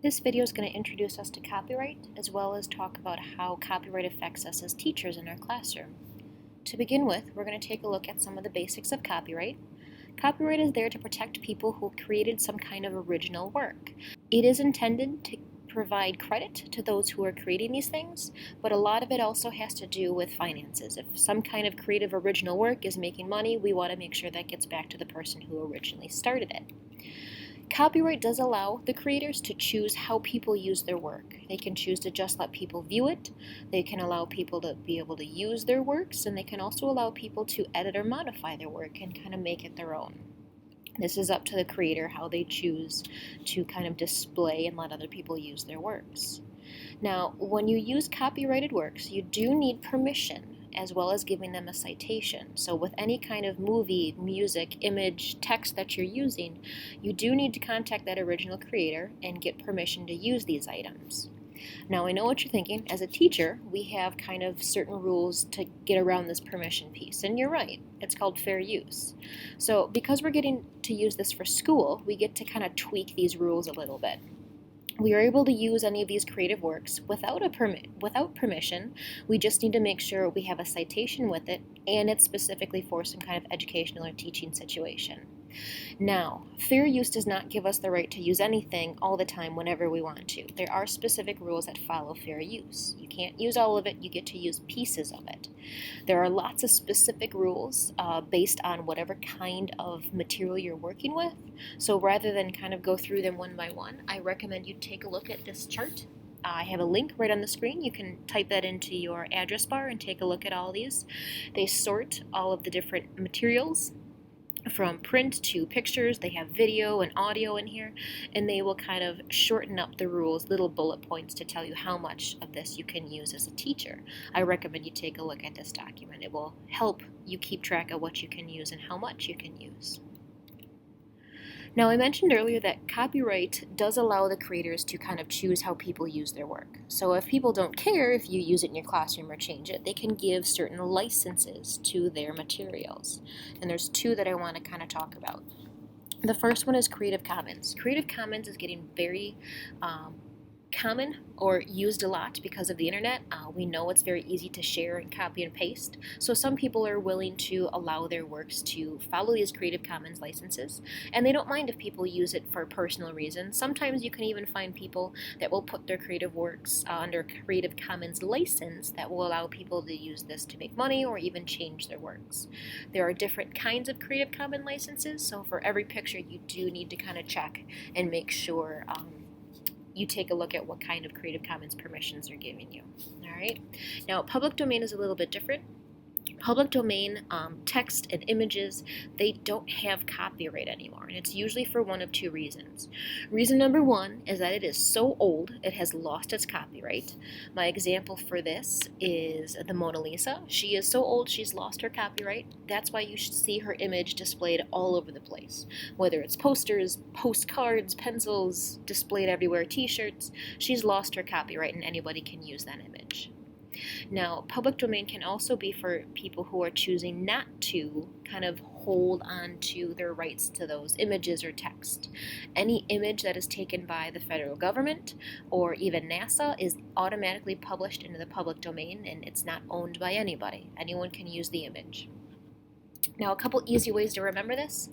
This video is going to introduce us to copyright, as well as talk about how copyright affects us as teachers in our classroom. To begin with, we're going to take a look at some of the basics of copyright. Copyright is there to protect people who created some kind of original work. It is intended to provide credit to those who are creating these things, but a lot of it also has to do with finances. If some kind of creative original work is making money, we want to make sure that gets back to the person who originally started it. Copyright does allow the creators to choose how people use their work. They can choose to just let people view it, they can allow people to be able to use their works, and they can also allow people to edit or modify their work and kind of make it their own. This is up to the creator how they choose to kind of display and let other people use their works. Now, when you use copyrighted works, you do need permission as well as giving them a citation. So with any kind of movie, music, image, text that you're using, you do need to contact that original creator and get permission to use these items. Now, I know what you're thinking. As a teacher, we have kind of certain rules to get around this permission piece, and you're right. It's called fair use. So because we're getting to use this for school, we get to kind of tweak these rules a little bit. We are able to use any of these creative works without permission. We just need to make sure we have a citation with it, and it's specifically for some kind of educational or teaching situation. Now, fair use does not give us the right to use anything all the time whenever we want to. There are specific rules that follow fair use. You can't use all of it, you get to use pieces of it. There are lots of specific rules based on whatever kind of material you're working with. So rather than kind of go through them one by one, I recommend you take a look at this chart. I have a link right on the screen. You can type that into your address bar and take a look at all these. They sort all of the different materials from print to pictures. They have video and audio in here, and they will kind of shorten up the rules, little bullet points to tell you how much of this you can use as a teacher. I recommend you take a look at this document. It will help you keep track of what you can use and how much you can use. Now, I mentioned earlier that copyright does allow the creators to kind of choose how people use their work. So if people don't care if you use it in your classroom or change it, they can give certain licenses to their materials. And there's two that I want to kind of talk about. The first one is Creative Commons. Creative Commons is getting very common or used a lot because of the internet. We know it's very easy to share and copy and paste, so some people are willing to allow their works to follow these Creative Commons licenses, and they don't mind if people use it for personal reasons. Sometimes you can even find people that will put their creative works under Creative Commons license that will allow people to use this to make money or even change their works. There are different kinds of Creative Commons licenses, so for every picture you do need to kind of check and make sure you take a look at what kind of Creative Commons permissions they're giving you. All right. Now, public domain is a little bit different. Public domain text and images, they don't have copyright anymore, and it's usually for one of two reasons. Reason number one is that it is so old it has lost its copyright. My example for this is the Mona Lisa. She is so old she's lost her copyright. That's why you should see her image displayed all over the place, whether it's posters, postcards, pencils, displayed everywhere, t-shirts. She's lost her copyright and anybody can use that image. Now, public domain can also be for people who are choosing not to kind of hold on to their rights to those images or text. Any image that is taken by the federal government or even NASA is automatically published into the public domain, and it's not owned by anybody. Anyone can use the image. Now, a couple easy ways to remember this.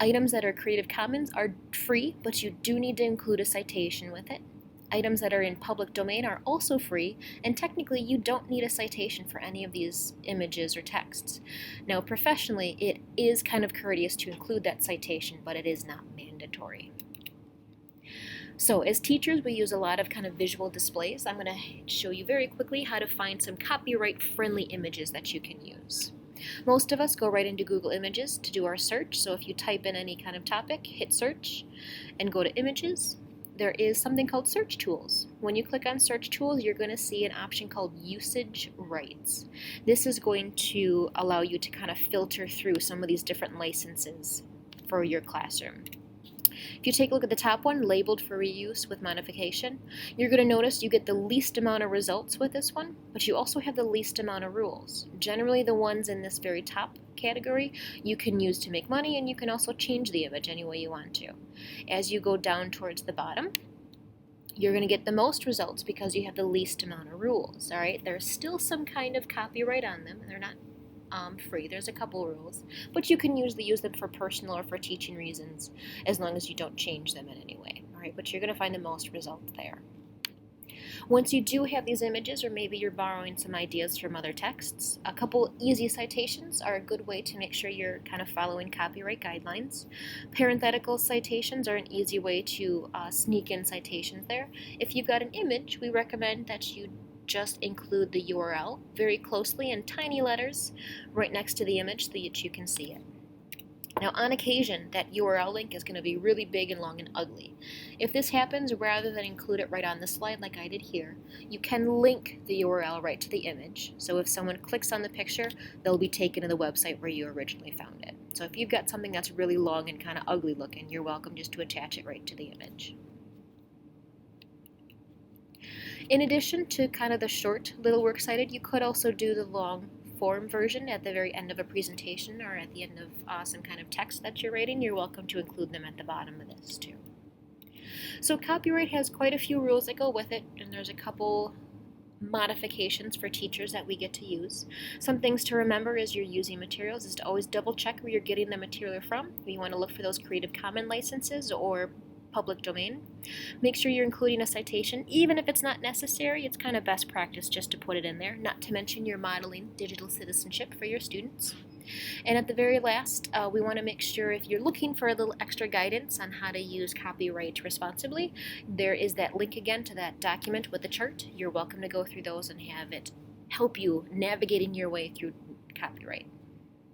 Items that are Creative Commons are free, but you do need to include a citation with it. Items that are in public domain are also free, and technically you don't need a citation for any of these images or texts. Now, professionally, it is kind of courteous to include that citation, but it is not mandatory. So as teachers, we use a lot of kind of visual displays. I'm going to show you very quickly how to find some copyright-friendly images that you can use. Most of us go right into Google Images to do our search, so if you type in any kind of topic, hit search, and go to images, there is something called Search Tools. When you click on Search Tools, you're going to see an option called Usage Rights. This is going to allow you to kind of filter through some of these different licenses for your classroom. If you take a look at the top one, labeled for reuse with modification, you're going to notice you get the least amount of results with this one, but you also have the least amount of rules. Generally, the ones in this very top category you can use to make money, and you can also change the image any way you want to. As you go down towards the bottom, you're going to get the most results because you have the least amount of rules, all right? There's still some kind of copyright on them. They're not free. There's a couple rules, but you can usually use them for personal or for teaching reasons as long as you don't change them in any way, all right? But you're going to find the most results there. Once you do have these images, or maybe you're borrowing some ideas from other texts, a couple easy citations are a good way to make sure you're kind of following copyright guidelines. Parenthetical citations are an easy way to sneak in citations there. If you've got an image, we recommend that you just include the URL very closely in tiny letters right next to the image so that you can see it. Now, on occasion, that URL link is going to be really big and long and ugly. If this happens, rather than include it right on the slide like I did here, you can link the URL right to the image. So if someone clicks on the picture, they'll be taken to the website where you originally found it. So if you've got something that's really long and kind of ugly looking, you're welcome just to attach it right to the image. In addition to kind of the short little works cited, you could also do the long form version at the very end of a presentation or at the end of some kind of text that you're writing. You're welcome to include them at the bottom of this too. So copyright has quite a few rules that go with it, and there's a couple modifications for teachers that we get to use. Some things to remember as you're using materials is to always double check where you're getting the material from. You want to look for those Creative Commons licenses or public domain. Make sure you're including a citation, even if it's not necessary. It's kind of best practice just to put it in there, not to mention you're modeling digital citizenship for your students. And at the very last, we want to make sure if you're looking for a little extra guidance on how to use copyright responsibly, there is that link again to that document with the chart. You're welcome to go through those and have it help you navigating your way through copyright.